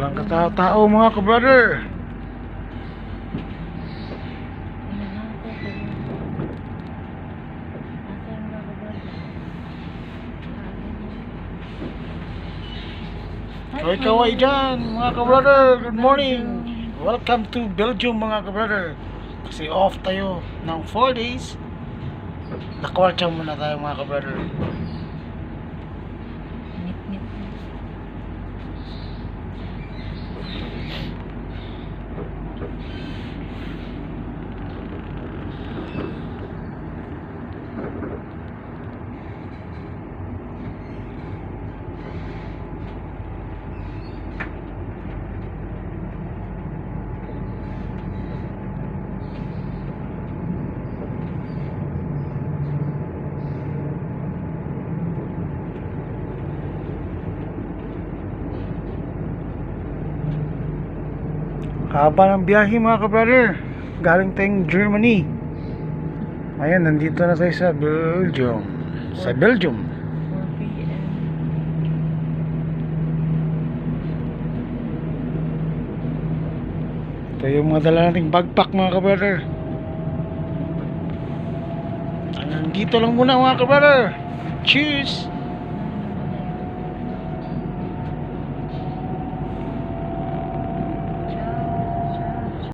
Walang katao-tao mga ka-brother. Kaway-kaway dyan mga ka-brother. Good morning. Welcome to Belgium mga ka-brother. Kasi off tayo ng 4 days. Nakwartang muna tayo mga ka-brother. Haba ng biyahe mga ka-brother. Galing tayong Germany. Ayan, nandito na tayo sa Belgium. Sa Belgium. 4 p.m. Ito yung mga dala nating backpack mga ka-brother. Hanggang dito lang muna mga ka-brother. Cheers!